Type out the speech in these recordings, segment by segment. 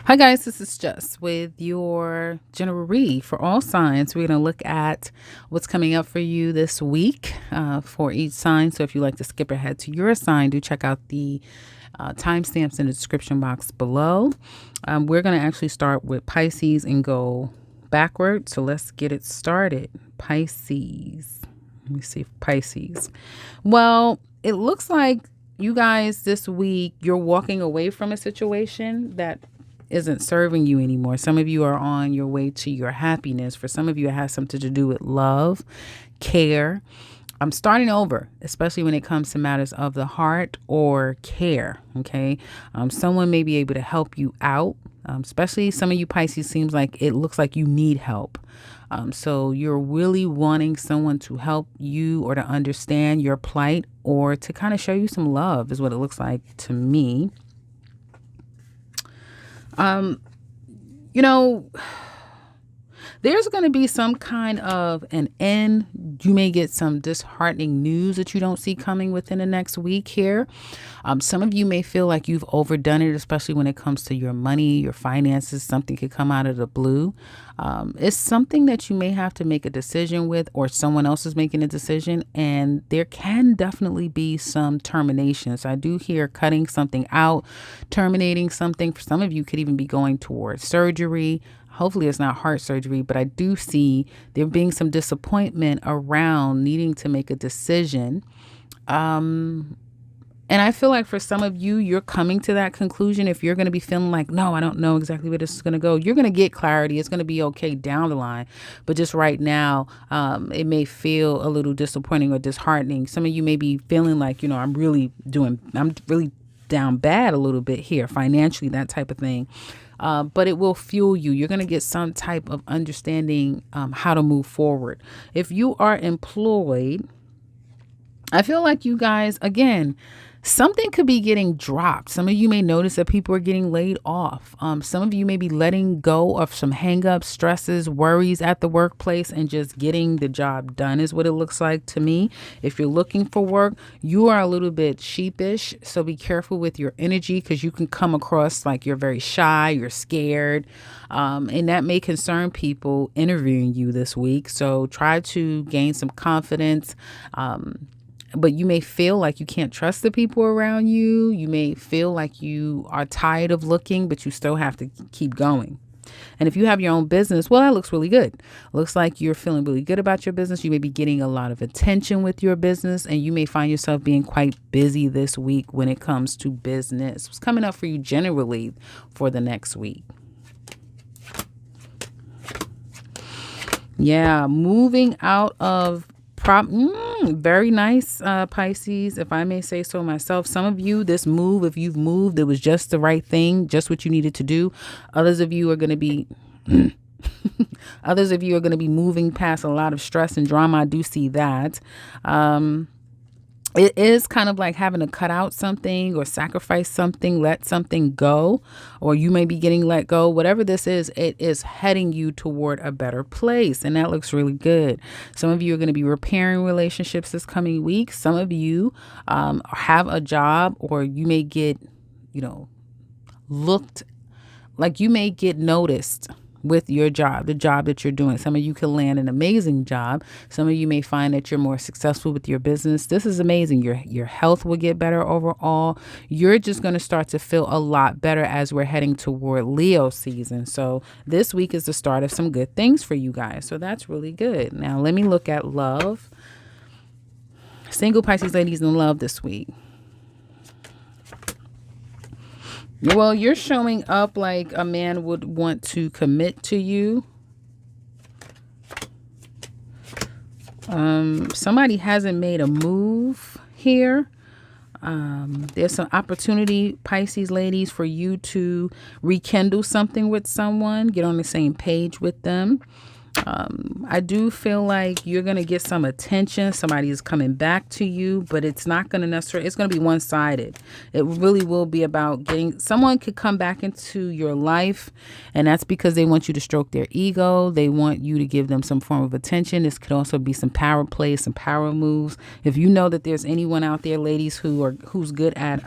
Hi, guys. This is Jess with your general read for all signs. We're going to look at what's coming up for you this week for each sign. So, if you like to skip ahead to your sign, do check out the timestamps in the description box below. We're going to actually start with Pisces and go backward. So, let's get it started. Pisces. Let me see. Pisces. Well, it looks like you guys this week, you're walking away from a situation that isn't serving you anymore. Some of you are on your way to your happiness. For some of you, it has something to do with love, care. I'm starting over, especially when it comes to matters of the heart or care. Okay. Someone may be able to help you out. Especially some of you Pisces, seems like it looks like you need help. So you're really wanting someone to help you or to understand your plight or to kind of show you some love is what it looks like to me. You know, there's going to be some kind of an end. You may get some disheartening news that you don't see coming within the next week here. Some of you may feel like you've overdone it, especially when it comes to your money, your finances. Something could come out of the blue. It's something that you may have to make a decision with, or someone else is making a decision, and there can definitely be some terminations. I do hear cutting something out, terminating something. For some of you, could even be going towards surgery. Hopefully it's not heart surgery, but I do see there being some disappointment around needing to make a decision. And I feel like for some of you, you're coming to that conclusion. If you're going to be feeling like, no, I don't know exactly where this is going to go, you're going to get clarity. It's going to be okay down the line. But just right now, it may feel a little disappointing or disheartening. Some of you may be feeling like, I'm really down bad a little bit here financially, that type of thing. But it will fuel you. You're going to get some type of understanding how to move forward. If you are employed, I feel like you guys, again, something could be getting dropped. Some of you may notice that people are getting laid off. Some of you may be letting go of some hangups, stresses, worries at the workplace and just getting the job done is what it looks like to me. If you're looking for work, you are a little bit sheepish. So be careful with your energy because you can come across like you're very shy, you're scared. And that may concern people interviewing you this week. So try to gain some confidence. But you may feel like you can't trust the people around you. You may feel like you are tired of looking, but you still have to keep going. And if you have your own business, well, that looks really good. Looks like you're feeling really good about your business. You may be getting a lot of attention with your business, and you may find yourself being quite busy this week when it comes to business. What's coming up for you generally for the next week? Yeah, moving out of very nice, Pisces, if I may say so myself. Some of you, this move, if you've moved, it was just the right thing, just what you needed to do. Others of you are going to be moving past a lot of stress and drama. I do see that. It is kind of like having to cut out something or sacrifice something, let something go, or you may be getting let go. Whatever this is, it is heading you toward a better place. And that looks really good. Some of you are going to be repairing relationships this coming week. Some of you have a job, or you may get, looked like you may get noticed with your job, the job that you're doing. Some of you can land an amazing job. Some of you may find that you're more successful with your business. This is amazing. Your health will get better overall. You're just going to start to feel a lot better as we're heading toward Leo season. So this week is the start of some good things for you guys. So that's really good. Now let me look at love. Single Pisces ladies in love this week. Well, you're showing up like a man would want to commit to you. Somebody hasn't made a move here. There's some opportunity, Pisces ladies, for you to rekindle something with someone, get on the same page with them. I do feel like you're going to get some attention. Somebody is coming back to you, but it's not going to necessarily, it's going to be one-sided. It really will be about getting, someone could come back into your life, and that's because they want you to stroke their ego. They want you to give them some form of attention. This could also be some power play, some power moves. If you know that there's anyone out there, ladies, who's good at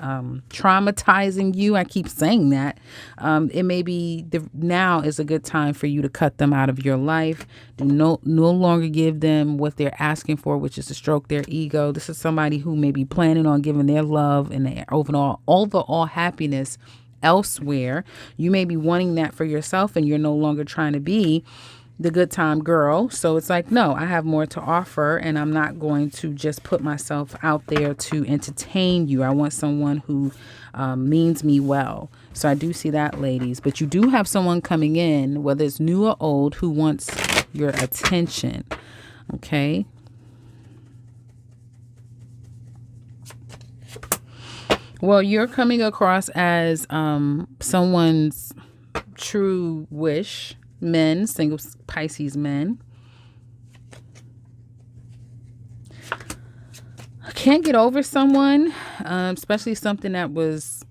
traumatizing you, I keep saying that, it may be now is a good time for you to cut them out of your life. Do no longer give them what they're asking for, which is to stroke their ego. This is somebody who may be planning on giving their love and their overall happiness elsewhere. You may be wanting that for yourself, and you're no longer trying to be the good time girl. So it's like, no, I have more to offer, and I'm not going to just put myself out there to entertain you. I want someone who means me well. So I do see that, ladies. But you do have someone coming in, whether it's new or old, who wants your attention. Okay. Well, you're coming across as someone's true wish. Men, single Pisces men. Can't get over someone, especially something that was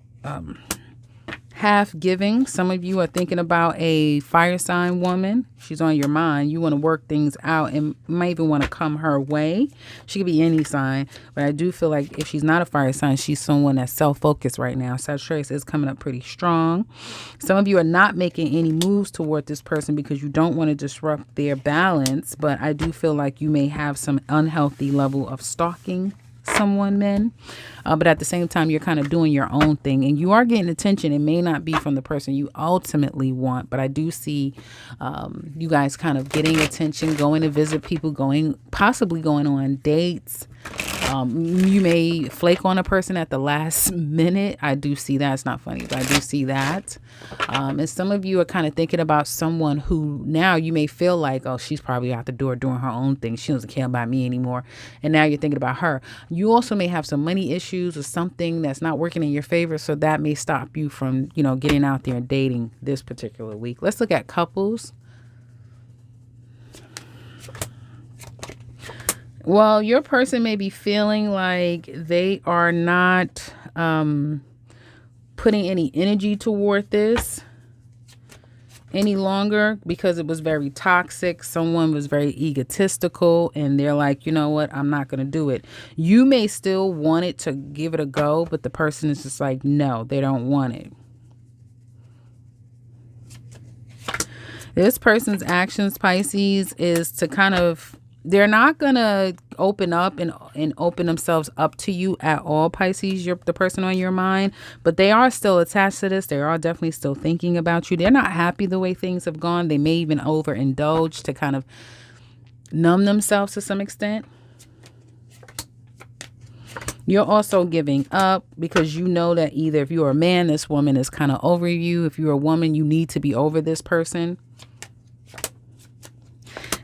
half giving. Some of you are thinking about a fire sign woman. She's on your mind. You want to work things out and might even want to come her way. She could be any sign, but I do feel like if she's not a fire sign, she's someone that's self-focused right now. Sagittarius is coming up pretty strong. Some of you are not making any moves toward this person because you don't want to disrupt their balance, but I do feel like you may have some unhealthy level of stalking someone, men, but at the same time you're kind of doing your own thing, and you are getting attention. It may not be from the person you ultimately want, but I do see you guys kind of getting attention, going to visit people, possibly going on dates. You may flake on a person at the last minute. I do see that. It's not funny, but I do see that. And some of you are kind of thinking about someone who now you may feel like, oh, she's probably out the door doing her own thing. She doesn't care about me anymore. And now you're thinking about her. You also may have some money issues or something that's not working in your favor. So that may stop you from, getting out there and dating this particular week. Let's look at couples. Well, your person may be feeling like they are not putting any energy toward this any longer because it was very toxic. Someone was very egotistical, and they're like, you know what, I'm not going to do it. You may still want it to give it a go, but the person is just like, no, they don't want it. This person's actions, Pisces, is to kind of, they're not going to open up and open themselves up to you at all, Pisces. You're the person on your mind, but they are still attached to this. They are definitely still thinking about you. They're not happy the way things have gone. They may even overindulge to kind of numb themselves to some extent. You're also giving up because you know that either if you're a man, this woman is kind of over you. If you're a woman, you need to be over this person.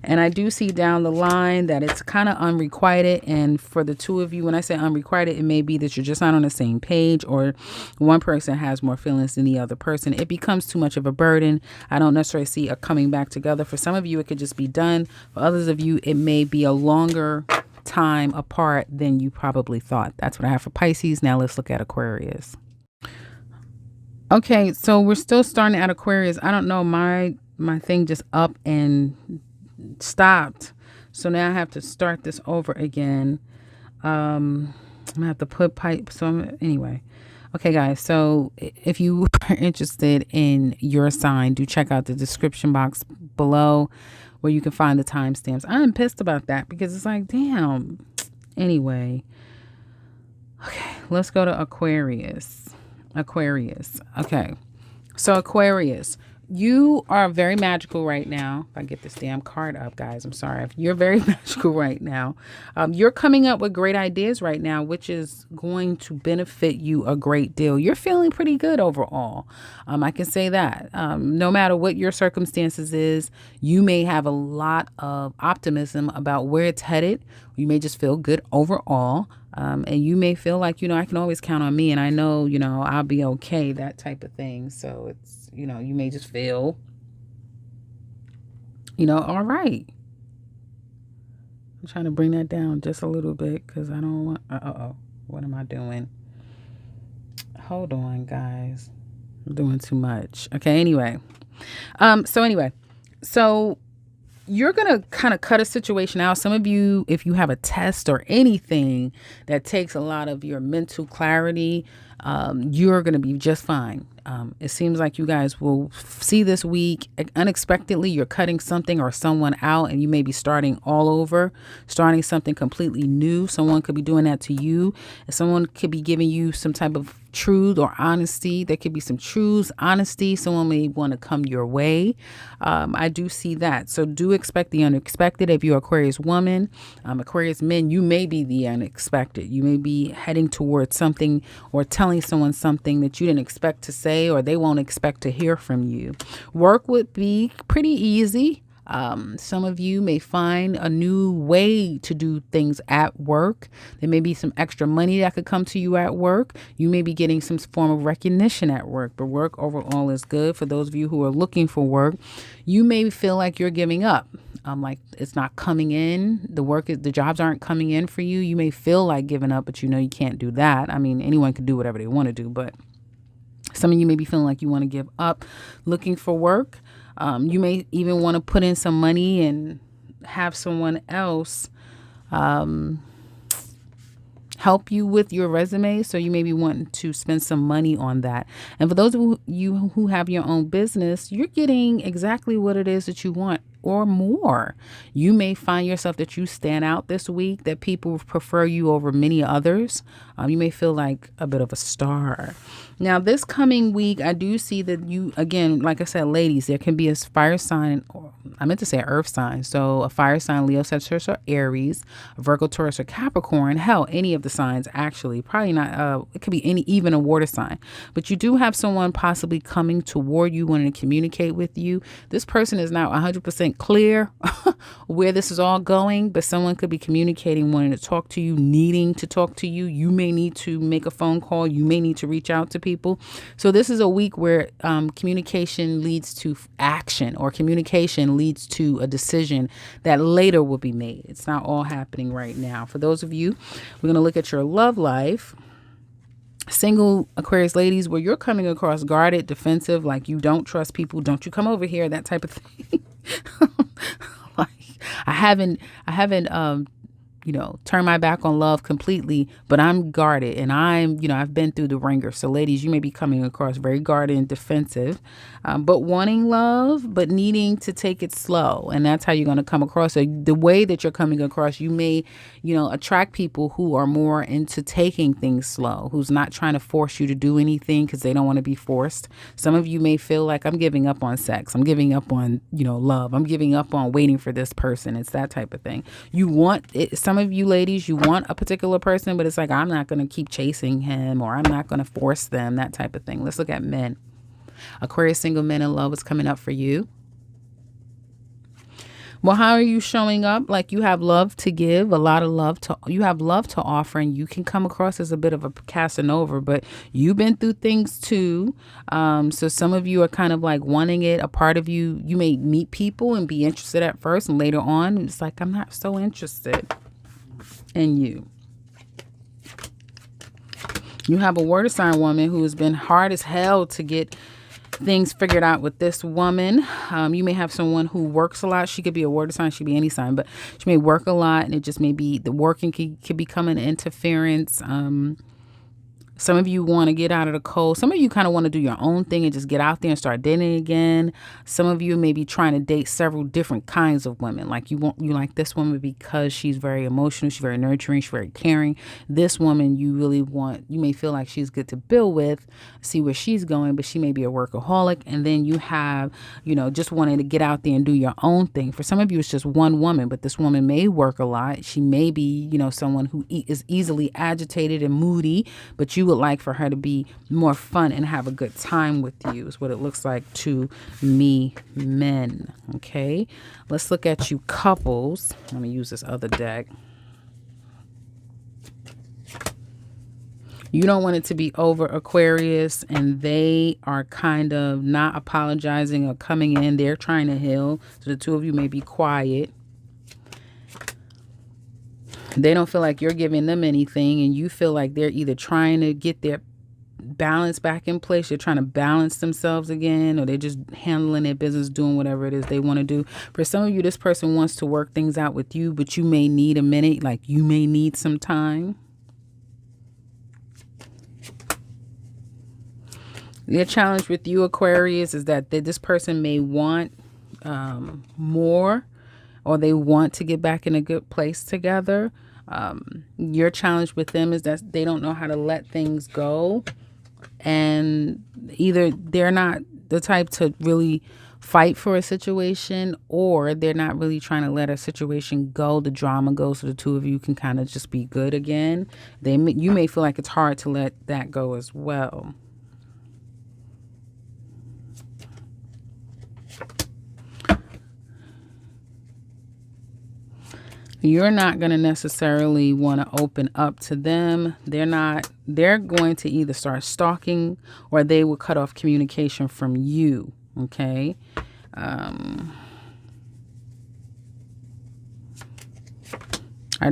And I do see down the line that it's kind of unrequited. And for the two of you, when I say unrequited, it may be that you're just not on the same page, or one person has more feelings than the other person. It becomes too much of a burden. I don't necessarily see a coming back together. For some of you, it could just be done. For others of you, it may be a longer time apart than you probably thought. That's what I have for Pisces. Now let's look at Aquarius. Okay, so we're still starting at Aquarius. I don't know, my thing just up and stopped, so now I have to start this over again. I'm gonna have to put pipe. Anyway, okay, guys, so if you are interested in your sign, do check out the description box below where you can find the timestamps. I'm pissed about that because it's like, damn. Anyway, okay, let's go to Aquarius. Okay, so Aquarius, you are very magical right now. If I get this damn card up, guys, I'm sorry. You're very magical right now. You're coming up with great ideas right now, which is going to benefit you a great deal. You're feeling pretty good overall. I can say that. No matter what your circumstances is, you may have a lot of optimism about where it's headed. You may just feel good overall. And you may feel like, I can always count on me, and I know, I'll be okay, that type of thing. So it's, you may just feel All right. I'm trying to bring that down just a little bit because I don't want. Uh-oh. What am I doing? Hold on, guys. I'm doing too much. Okay, anyway. So so you're going to kind of cut a situation out. Some of you, if you have a test or anything that takes a lot of your mental clarity, you're going to be just fine. It seems like you guys will see this week unexpectedly you're cutting something or someone out, and you may be starting all over, starting something completely new. Someone could be doing that to you. Someone could be giving you some type of truth or honesty. There could be some truths, honesty. Someone may want to come your way. I do see that. So do expect the unexpected. If you're Aquarius woman, Aquarius men, you may be the unexpected. You may be heading towards something or telling someone something that you didn't expect to say, or they won't expect to hear from you. Work would be pretty easy. Some of you may find a new way to do things at work. There may be some extra money that could come to you at work. You may be getting some form of recognition at work, but work overall is good. For those of you who are looking for work, you may feel like you're giving up. Like it's not coming in. The jobs aren't coming in for you. You may feel like giving up, but you can't do that. I mean, anyone can do whatever they want to do, but some of you may be feeling like you want to give up looking for work. You may even want to put in some money and have someone else help you with your resume. So you may be wanting to spend some money on that. And for those of you who have your own business, you're getting exactly what it is that you want or more. You may find yourself that you stand out this week, that people prefer you over many others. You may feel like a bit of a star. Now, this coming week, I do see that you, again, like I said, ladies, there can be a fire sign, or I meant to say earth sign. So a fire sign, Leo, Sagittarius, or Aries, Virgo, Taurus, or Capricorn. Hell, any of the signs, actually. Probably not, it could be even a water sign. But you do have someone possibly coming toward you, wanting to communicate with you. This person is not 100% clear where this is all going, but someone could be communicating, wanting to talk to you, needing to talk to you. You may need to make a phone call. You may need to reach out to people. So this is a week where communication leads to action, or communication leads to a decision that later will be made. It's not all happening right now. For those of you, we're going to look at your love life. Single Aquarius ladies, where you're coming across guarded, defensive, like you don't trust people. Don't you come over here, that type of thing. Like I haven't turn my back on love completely, but I'm guarded, and I've been through the ringer. So ladies, you may be coming across very guarded and defensive, but wanting love, but needing to take it slow. And that's how you're going to come across. So the way that you're coming across, you may, attract people who are more into taking things slow, who's not trying to force you to do anything because they don't want to be forced. Some of you may feel like, I'm giving up on sex. I'm giving up on, love. I'm giving up on waiting for this person. It's that type of thing. You want it. Some of you ladies, you want a particular person, but it's like, I'm not going to keep chasing him, or I'm not going to force them, that type of thing. Let's look at men. Aquarius single men in love is coming up for you. Well, how are you showing up? Like you have love to give, you have love to offer, and you can come across as a bit of a Casanova, but you've been through things too. So some of you are kind of like wanting it. A part of you, you may meet people and be interested at first, and later on, it's like, I'm not so interested in you. You have a water sign woman who has been hard as hell to get things figured out with this woman. You may have someone who works a lot. She could be a water sign, she could be any sign, but she may work a lot, and it just may be the working could become an interference. Some of you want to get out of the cold. Some of you kind of want to do your own thing and just get out there and start dating again. Some of you may be trying to date several different kinds of women. Like you like this woman because she's very emotional, she's very nurturing, she's very caring. This woman you may feel like she's good to build with, see where she's going, but she may be a workaholic. And then you have, just wanting to get out there and do your own thing. For some of you, it's just one woman, but this woman may work a lot. She may be, someone who is easily agitated and moody, but you would like for her to be more fun and have a good time with you, is what it looks like to me, men. Okay, let's look at you couples. Let me use this other deck. You don't want it to be over, Aquarius, and they are kind of not apologizing or coming in. They're trying to heal. So the two of you may be quiet. They don't feel like you're giving them anything, and you feel like they're either trying to get their balance back in place. They're trying to balance themselves again, or they're just handling their business, doing whatever it is they want to do. For some of you, this person wants to work things out with you, but you may need a minute. Like, you may need some time. Their challenge with you, Aquarius, is that this person may want more, or they want to get back in a good place together. Your challenge with them is that they don't know how to let things go, and either they're not the type to really fight for a situation, or they're not really trying to let a situation go, the drama go, so the two of you can kind of just be good again. You may feel like it's hard to let that go as well. You're not going to necessarily want to open up to them. They're going to either start stalking, or they will cut off communication from you. Okay. I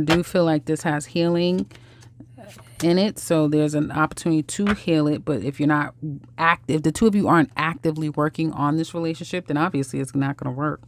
do feel like this has healing in it. So there's an opportunity to heal it. But if you're not if the two of you aren't actively working on this relationship, then obviously it's not going to work.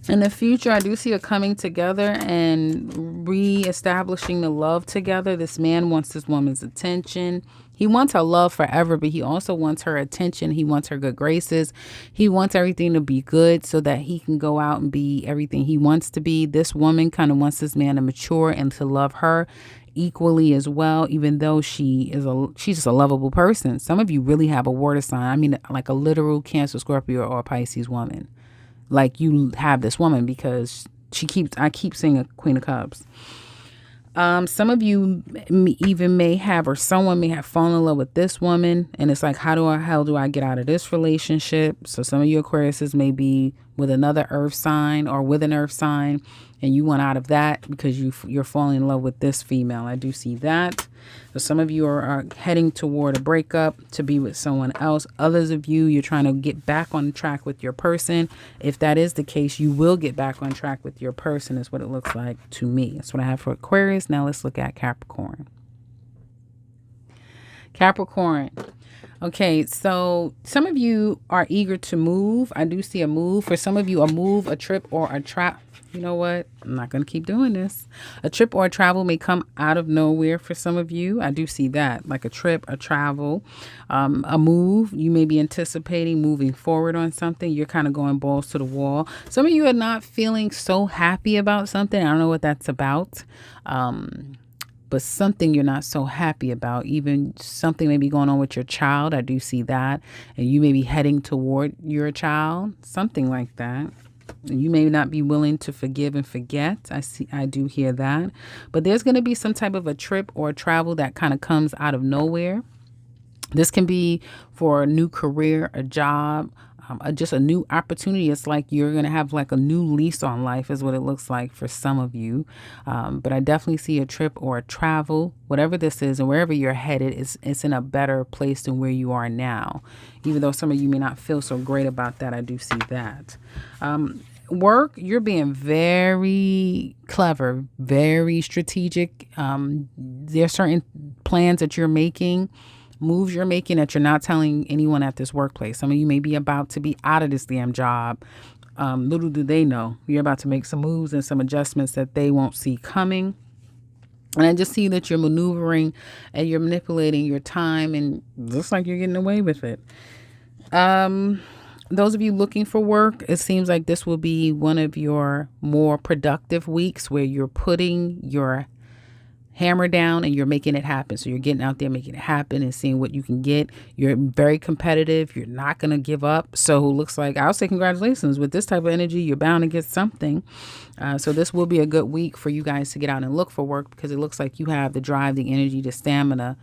In the future, I do see a coming together and reestablishing the love together. This man wants this woman's attention. He wants her love forever, but he also wants her attention. He wants her good graces. He wants everything to be good so that he can go out and be everything he wants to be. This woman kind of wants this man to mature and to love her equally as well, even though she's just a lovable person. Some of you really have a water sign. I mean, like a literal Cancer, Scorpio, or Pisces woman. Like, you have this woman, because I keep seeing a Queen of Cups. Some of you even may have, or someone may have fallen in love with this woman, and it's like, how the hell do I get out of this relationship? So some of you Aquariuses may be with another earth sign or with an earth sign, and you want out of that because you're falling in love with this female. I do see that. So some of you are heading toward a breakup to be with someone else. Others of you, you're trying to get back on track with your person. If that is the case, you will get back on track with your person, is what it looks like to me. That's what I have for Aquarius. Now let's look at Capricorn. Capricorn. Okay, so some of you are eager to move. I do see a move. For some of you, a move, a trip, or a trap. You know what? I'm not going to keep doing this. A trip or a travel may come out of nowhere for some of you. I do see that, like a trip, a travel, a move. You may be anticipating moving forward on something. You're kind of going balls to the wall. Some of you are not feeling so happy about something. I don't know what that's about. But something you're not so happy about, even something may be going on with your child. I do see that. And you may be heading toward your child, something like that. You may not be willing to forgive and forget. I do hear that. But there's going to be some type of a trip or a travel that kind of comes out of nowhere. This can be for a new career, a job, just a new opportunity. It's like you're going to have like a new lease on life, is what it looks like for some of you. But I definitely see a trip or a travel, whatever this is, and wherever you're headed, it's in a better place than where you are now. Even though some of you may not feel so great about that, I do see that. Work, you're being very clever, very strategic. There are certain plans that you're making, moves you're making that you're not telling anyone at this workplace. Some of you may be about to be out of this damn job. Little do they know, you're about to make some moves and some adjustments that they won't see coming. And I just see that you're maneuvering and you're manipulating your time, and it looks like you're getting away with it. Those of you looking for work, it seems like this will be one of your more productive weeks where you're putting your hammer down and you're making it happen. So you're getting out there, making it happen and seeing what you can get. You're very competitive. You're not going to give up. So it looks like, I'll say congratulations. With this type of energy, you're bound to get something. So this will be a good week for you guys to get out and look for work, because it looks like you have the drive, the energy, the stamina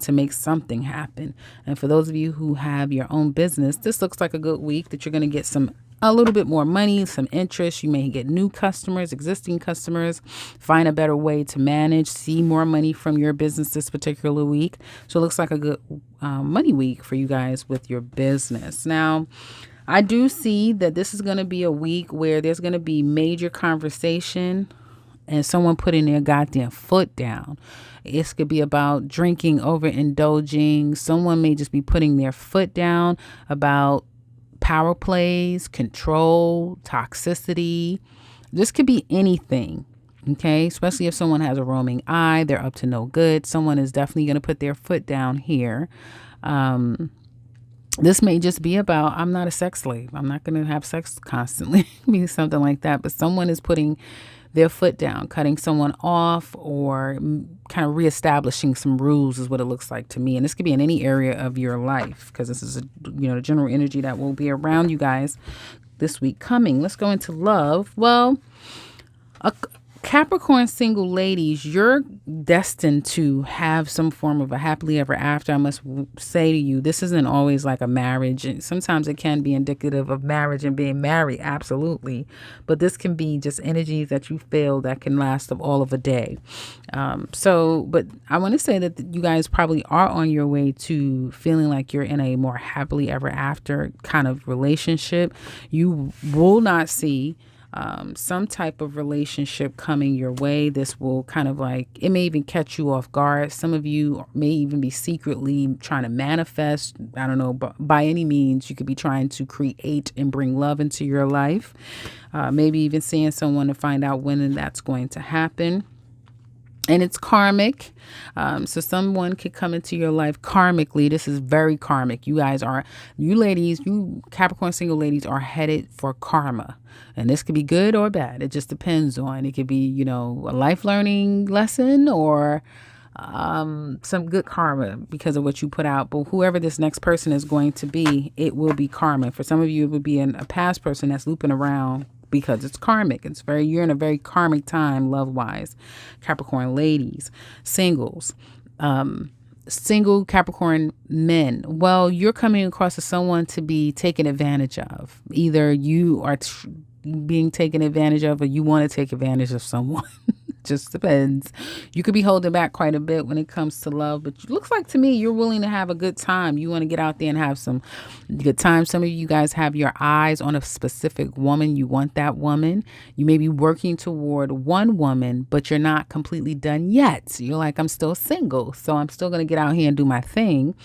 to make something happen. And for those of you who have your own business, this looks like a good week that you're going to get some a little bit more money, some interest. You may get new customers, existing customers, find a better way to manage, see more money from your business this particular week. So it looks like a good money week for you guys with your business. Now, I do see that this is going to be a week where there's going to be major conversation and someone putting their goddamn foot down. This could be about drinking, overindulging. Someone may just be putting their foot down about power plays, control, toxicity. This could be anything. Okay, especially if someone has a roaming eye, they're up to no good. Someone is definitely going to put their foot down here. This may just be about, I'm not a sex slave. I'm not going to have sex constantly. Maybe something like that. But someone is putting their foot down, cutting someone off, or kind of reestablishing some rules is what it looks like to me. And this could be in any area of your life, because this is the general energy that will be around you guys this week coming. Let's go into love. Well, Capricorn single ladies, you're destined to have some form of a happily ever after. I must say to you, this isn't always like a marriage. And sometimes it can be indicative of marriage and being married. Absolutely. But this can be just energies that you feel that can last of all of a day. But I want to say that you guys probably are on your way to feeling like you're in a more happily ever after kind of relationship. You will not see some type of relationship coming your way. This will kind of like, it may even catch you off guard. Some of you may even be secretly trying to manifest. I don't know, but by any means, you could be trying to create and bring love into your life. Maybe even seeing someone to find out when that's going to happen. And it's karmic. So someone could come into your life karmically. This is very karmic. You ladies, you Capricorn single ladies are headed for karma. And this could be good or bad. It just depends on, it could be, a life learning lesson or some good karma because of what you put out. But whoever this next person is going to be, it will be karma. For some of you, it would be a past person that's looping around because it's karmic. You're in a very karmic time love-wise. Capricorn ladies, singles, single Capricorn men. Well, you're coming across as someone to be taken advantage of. Either you are being taken advantage of or you want to take advantage of someone. Just depends. You could be holding back quite a bit when it comes to love, but it looks like to me you're willing to have a good time. You want to get out there and have some good time. Some of you guys have your eyes on a specific woman. You want that woman. You may be working toward one woman, but you're not completely done yet. You're like, I'm still single, so I'm still going to get out here and do my thing.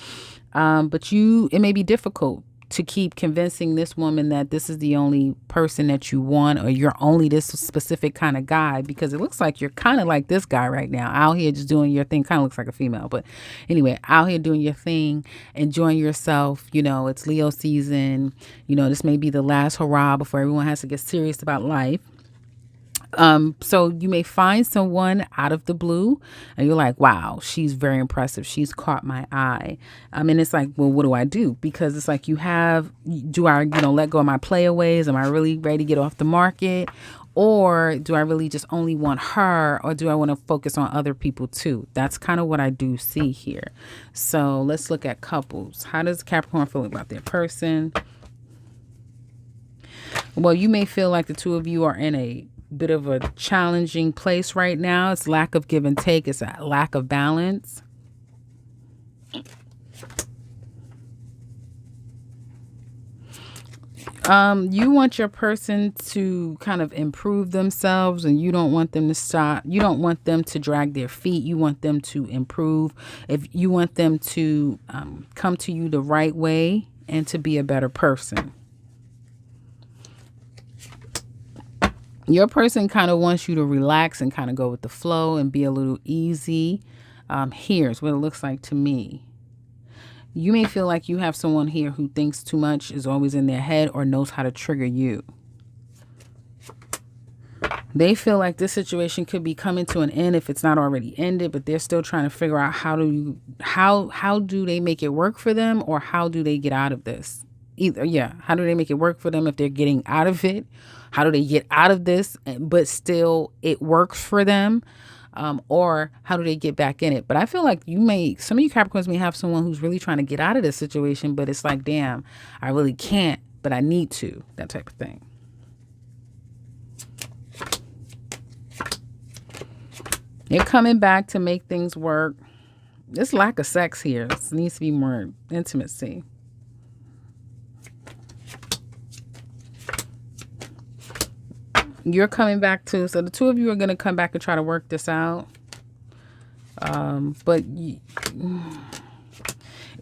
But it may be difficult to keep convincing this woman that this is the only person that you want, or you're only this specific kind of guy, because it looks like you're kind of like this guy right now, out here just doing your thing. Kind of looks like a female, but anyway, out here doing your thing, enjoying yourself. It's Leo season. This may be the last hurrah before everyone has to get serious about life. So you may find someone out of the blue and you're like, wow, she's very impressive. She's caught my eye. And it's like, well, what do I do? Because it's like do I, let go of my playaways? Am I really ready to get off the market? Or do I really just only want her? Or do I want to focus on other people too? That's kind of what I do see here. So let's look at couples. How does Capricorn feel about their person? Well, you may feel like the two of you are in a bit of a challenging place right now. It's lack of give and take. It's a lack of balance. You want your person to kind of improve themselves, and you don't want them to stop. You don't want them to drag their feet. You want them to improve. If you want them to come to you the right way and to be a better person. Your person kind of wants you to relax and kind of go with the flow and be a little easy. Here's what it looks like to me. You may feel like you have someone here who thinks too much, is always in their head, or knows how to trigger you. They feel like this situation could be coming to an end if it's not already ended, but they're still trying to figure out how do they make it work for them, or how do they get out of this? How do they make it work for them if they're getting out of it? How do they get out of this, but still it works for them? Or how do they get back in it? But I feel like some of you Capricorns may have someone who's really trying to get out of this situation, but it's like, damn, I really can't. but I need to, that type of thing. You're coming back to make things work. There's lack of sex here. There needs to be more intimacy. You're coming back to, so the two of you are going to come back and try to work this out. But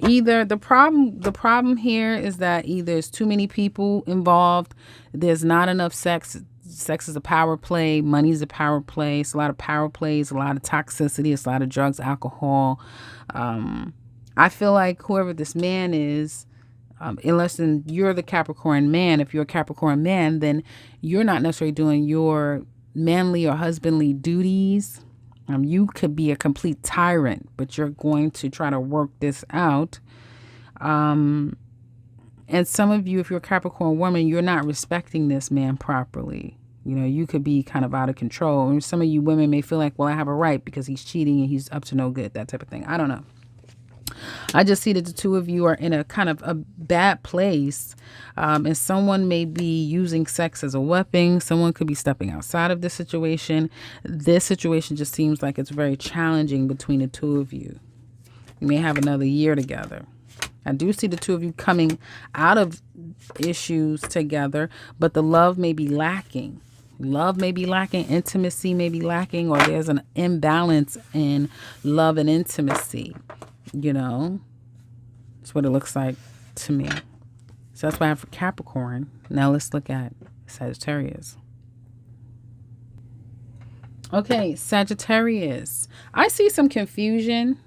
either the problem here is that either there's too many people involved, there's not enough sex. Sex is a power play. Money is a power play. It's a lot of power plays, a lot of toxicity. It's a lot of drugs, alcohol. I feel like whoever this man is, unless you're the Capricorn man, if you're a Capricorn man, then you're not necessarily doing your manly or husbandly duties. You could be a complete tyrant, but you're going to try to work this out. And some of you, if you're a Capricorn woman, you're not respecting this man properly. You know, you could be kind of out of control. And some of you women may feel like, well, I have a right because he's cheating and he's up to no good, that type of thing. I don't know. I just see that the two of you are in a kind of a bad place. And someone may be using sex as a weapon. Someone could be stepping outside of this situation. This situation just seems like it's very challenging between the two of you. You may have another year together. I do see the two of you coming out of issues together, but the love may be lacking. Love may be lacking. Intimacy may be lacking, or there's an imbalance in love and intimacy. You know, that's what it looks like to me. So that's what I have for Capricorn. Now let's look at Sagittarius. Okay, Sagittarius. I see some confusion.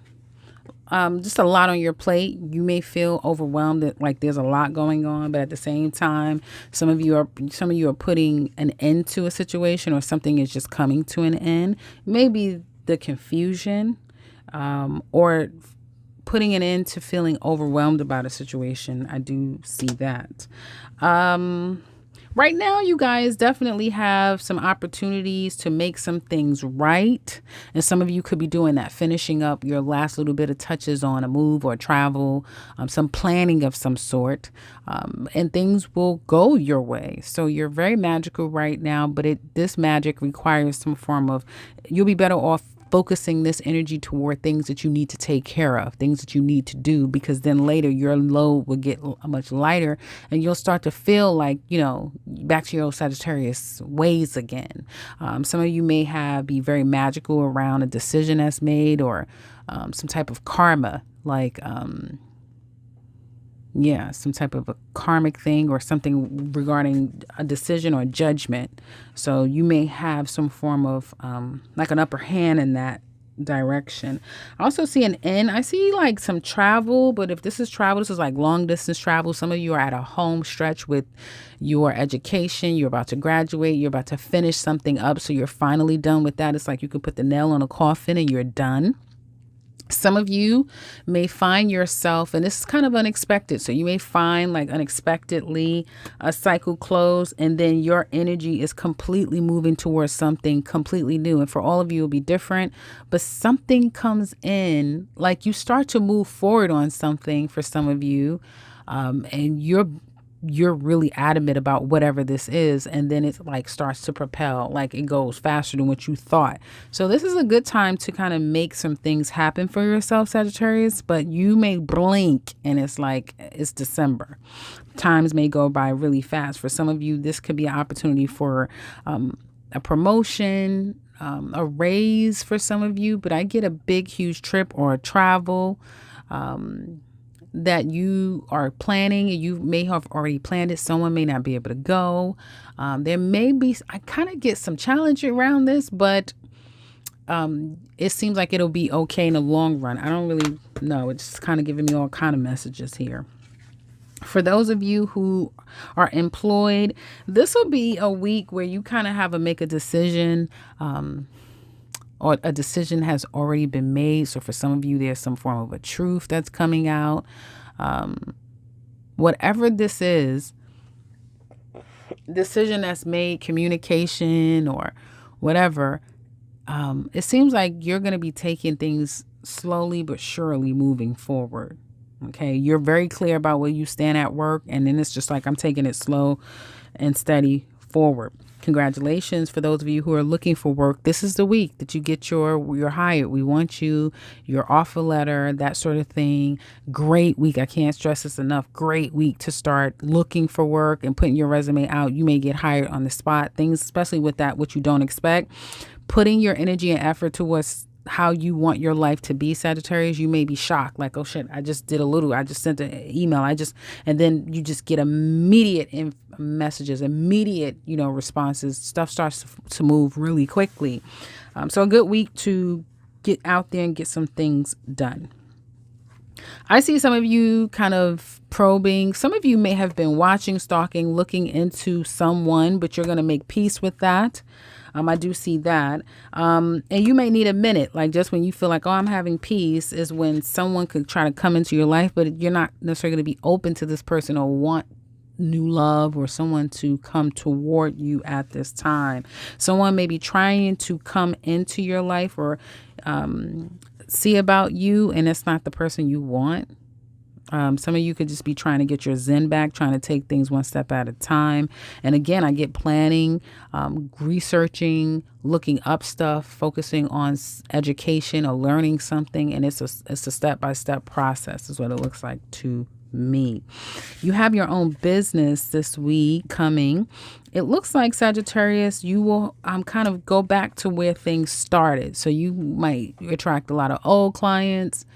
Just a lot on your plate. You may feel overwhelmed, like there's a lot going on, but at the same time, some of you are putting an end to a situation, or something is just coming to an end. Maybe the confusion, or putting an end to feeling overwhelmed about a situation. I do see that. Right now, you guys definitely have some opportunities to make some things right. And some of you could be doing that, finishing up your last little bit of touches on a move or travel, some planning of some sort, and things will go your way. So you're very magical right now, but this magic requires some form of, you'll be better off focusing this energy toward things that you need to take care of, things that you need to do, because then later your load will get much lighter and you'll start to feel like, you know, back to your old Sagittarius ways again. Some of you may be very magical around a decision that's made, or some type of karma, like some type of a karmic thing, or something regarding a decision or judgment. So you may have some form of like an upper hand in that direction. I also see an end. I see like some travel, but if this is travel, this is like long distance travel. Some of you are at a home stretch with your education. You're about to graduate. You're about to finish something up. So you're finally done with that. It's like you could put the nail on a coffin and you're done. Some of you may find yourself, and this is kind of unexpected, so you may find like unexpectedly a cycle close, and then your energy is completely moving towards something completely new. And for all of you, it'll be different, but something comes in, like you start to move forward on something for some of you, and you're really adamant about whatever this is, and then it like starts to propel, like it goes faster than what you thought. So this is a good time to kind of make some things happen for yourself, Sagittarius, but you may blink and it's like it's December. Times may go by really fast. For some of you, this could be an opportunity for a promotion, a raise for some of you, but I get a big, huge trip or a travel, that you are planning, and you may have already planned it. Someone may not be able to go. There may be, I kind of get some challenge around this, but it seems like it'll be okay in the long run. I don't really know. It's kind of giving me all kind of messages here. For those of you who are employed, this will be a week where you kind of have to make a decision, or a decision has already been made. So for some of you, there's some form of a truth that's coming out. Whatever this is, decision that's made, communication or whatever, it seems like you're going to be taking things slowly but surely moving forward. Okay. You're very clear about where you stand at work. And then it's just like, I'm taking it slow and steady forward. Congratulations for those of you who are looking for work. This is the week that you get your hired. We want you, your offer letter, that sort of thing. Great week. I can't stress this enough. Great week to start looking for work and putting your resume out. You may get hired on the spot. Things, especially with that, what you don't expect. Putting your energy and effort towards how you want your life to be, Sagittarius. You may be shocked, like, oh shit, I just sent an email, and then you just get immediate messages, immediate, responses. Stuff starts to move really quickly. So a good week to get out there and get some things done. I see some of you kind of probing. Some of you may have been watching, stalking, looking into someone, but you're going to make peace with that. I do see that. And you may need a minute, like just when you feel like, oh, I'm having peace, is when someone could try to come into your life, but you're not necessarily going to be open to this person or want new love or someone to come toward you at this time. Someone may be trying to come into your life or see about you, and it's not the person you want. Some of you could just be trying to get your zen back, trying to take things one step at a time. And again, I get planning, researching, looking up stuff, focusing on education or learning something. And it's a step-by-step process is what it looks like to me. You have your own business this week coming. It looks like, Sagittarius, you will kind of go back to where things started. So you might attract a lot of old clients.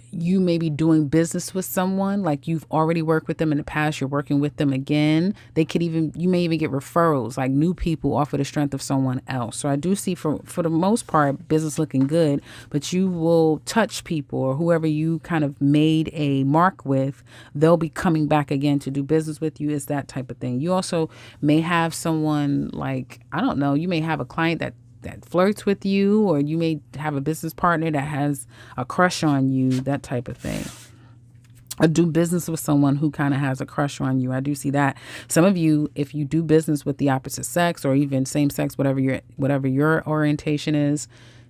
You may be doing business with someone, like you've already worked with them in the past, you're working with them again. You may even get referrals, like new people off of the strength of someone else. So I do see for the most part, business looking good, but you will touch people or whoever you kind of made a mark with, they'll be coming back again to do business with you. Is that type of thing. You also may have someone like, I don't know, you may have a client that flirts with you, or you may have a business partner that has a crush on you, that type of thing. Or do business with someone who kind of has a crush on you. I do see that. Some of you, if you do business with the opposite sex or even same sex, whatever your orientation is,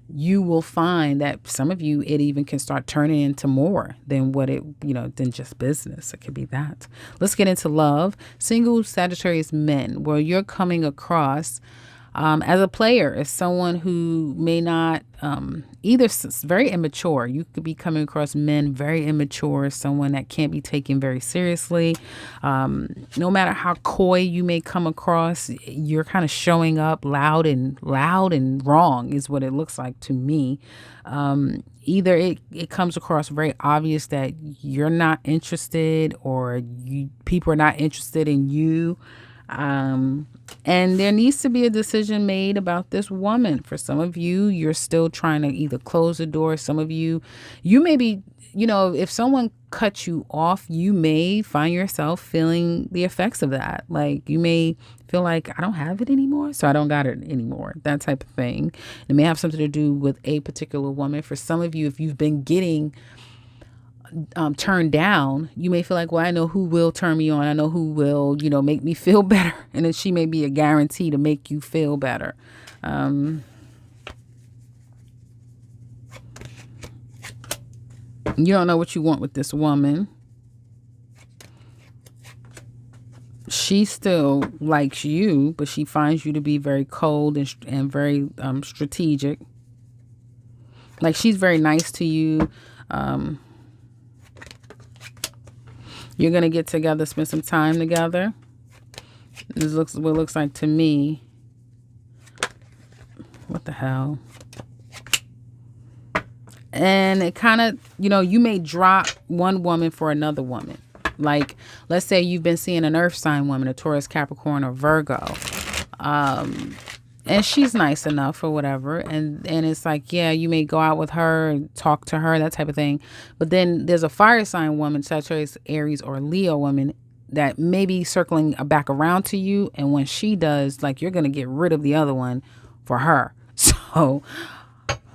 you will find that some of you, it even can start turning into more than than just business. It could be that. Let's get into love. Single Sagittarius men, where you're coming across as a player, as someone who may not, either very immature. You could be coming across men very immature, someone that can't be taken very seriously. No matter how coy you may come across, you're kind of showing up loud and wrong is what it looks like to me. Either it comes across very obvious that you're not interested, or people are not interested in you. And there needs to be a decision made about this woman. For some of you, you're still trying to either close the door. Some of you may be, if someone cuts you off, you may find yourself feeling the effects of that. Like you may feel like, I don't have it anymore, so I don't got it anymore. That type of thing. It may have something to do with a particular woman. For some of you, if you've been getting turned down, you may feel like, well, I know who will turn me on. I know who will, make me feel better. And then she may be a guarantee to make you feel better. You don't know what you want with this woman. She still likes you, but she finds you to be very cold and very strategic. Like she's very nice to you. You're going to get together, spend some time together. This looks what it looks like to me. What the hell? And it kind of, you may drop one woman for another woman. Like, let's say you've been seeing an earth sign woman, a Taurus, Capricorn, or Virgo. And she's nice enough or whatever. And it's like, yeah, you may go out with her and talk to her, that type of thing. But then there's a fire sign woman, Sagittarius, Aries, or Leo woman that may be circling back around to you. And when she does, like, you're going to get rid of the other one for her. So,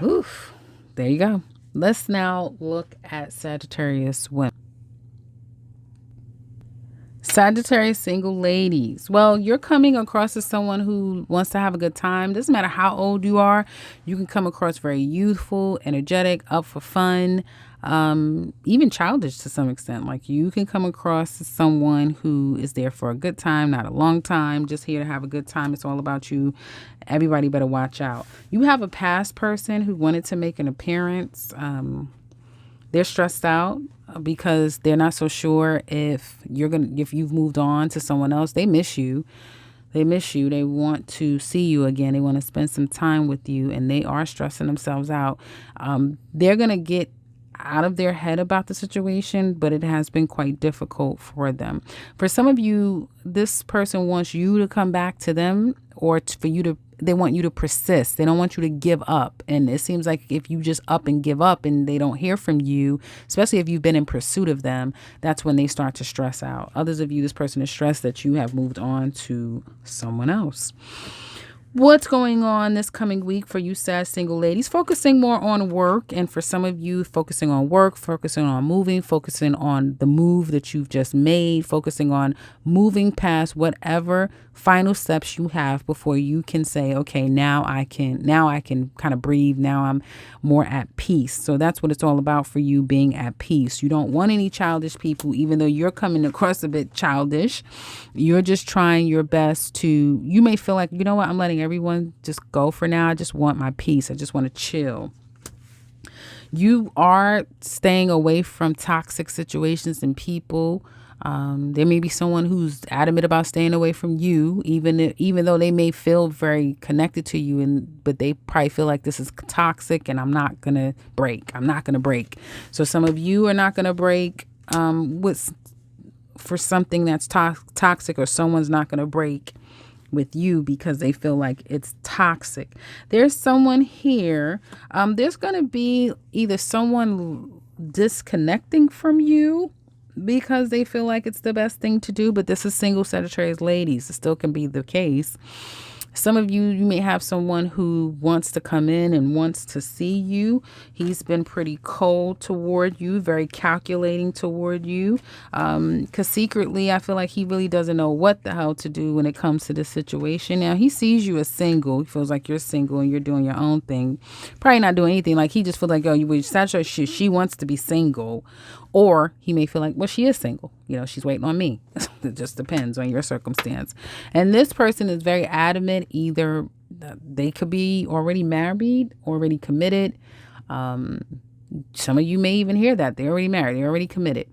there you go. Let's now look at Sagittarius women. Sagittarius single ladies. Well, you're coming across as someone who wants to have a good time. Doesn't matter how old you are. You can come across very youthful, energetic, up for fun. even childish to some extent. Like you can come across as someone who is there for a good time, not a long time, just here to have a good time. It's all about you. Everybody better watch out. You have a past person who wanted to make an appearance. They're stressed out because they're not so sure if you've moved on to someone else. They miss you. They miss you. They want to see you again. They want to spend some time with you, and they are stressing themselves out. They're going to get out of their head about the situation, but it has been quite difficult for them. For some of you, this person wants you to come back to them, or they want you to persist. They don't want you to give up. And it seems like if you just up and give up and they don't hear from you, especially if you've been in pursuit of them, that's when they start to stress out. Others of you, this person is stressed that you have moved on to someone else. What's going on this coming week for you sad single ladies? Focusing more on work. And for some of you, focusing on work, focusing on moving, focusing on the move that you've just made, focusing on moving past whatever final steps you have before you can say, okay, now I can kind of breathe. Now I'm more at peace. So that's what it's all about for you, being at peace. You don't want any childish people, even though you're coming across a bit childish. You're just trying your best to, you may feel like, you know what, I'm letting everyone just go for now. I just want my peace. I just want to chill. You are staying away from toxic situations and people. There may be someone who's adamant about staying away from you, even though they may feel very connected to you, but they probably feel like this is toxic and I'm not gonna break. So some of you are not gonna break for something that's toxic, or someone's not gonna break with you because they feel like it's toxic. There's someone here. There's gonna be either someone disconnecting from you because they feel like it's the best thing to do, but this is single Sagittarius ladies. It still can be the case. Some of you may have someone who wants to come in and wants to see you. He's been pretty cold toward you, very calculating toward you. Because secretly, I feel like he really doesn't know what the hell to do when it comes to this situation. Now, he sees you as single. He feels like you're single and you're doing your own thing. Probably not doing anything. Like he just feels like, oh, you with Sagittarius, she wants to be single. Or he may feel like, well, she is single. You know, she's waiting on me. It just depends on your circumstance. And this person is very adamant. Either they could be already married, already committed. Some of you may even hear that. They're already married. They're already committed.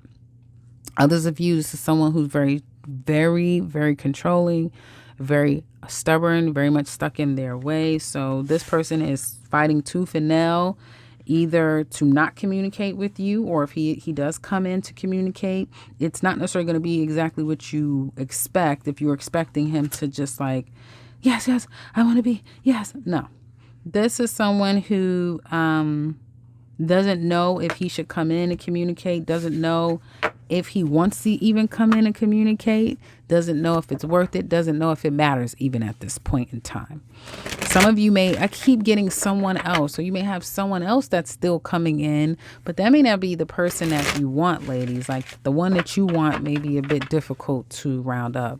Others of you, this is someone who's very, very, very controlling, very stubborn, very much stuck in their way. So this person is fighting tooth and nail, either to not communicate with you, or if he does come in to communicate, it's not necessarily going to be exactly what you expect. If you're expecting him to just like, yes, I want to be, yes. No, this is someone who doesn't know if he should come in and communicate, doesn't know if he wants to even come in and communicate, doesn't know if it's worth it, doesn't know if it matters even at this point in time. Some of you I keep getting someone else. So you may have someone else that's still coming in, but that may not be the person that you want, ladies. Like the one that you want may be a bit difficult to round up.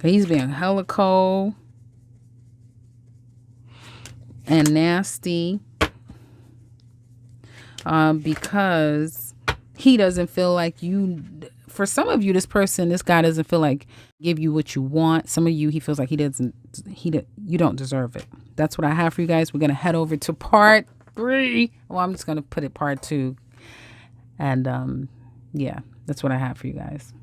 He's being hella cold and nasty because he doesn't feel like you. For some of you, this guy doesn't feel like give you what you want. Some of you, he feels like you don't deserve it. That's what I have for you guys. We're going to head over to part 3. Well, I'm just going to put it part 2. And yeah, that's what I have for you guys.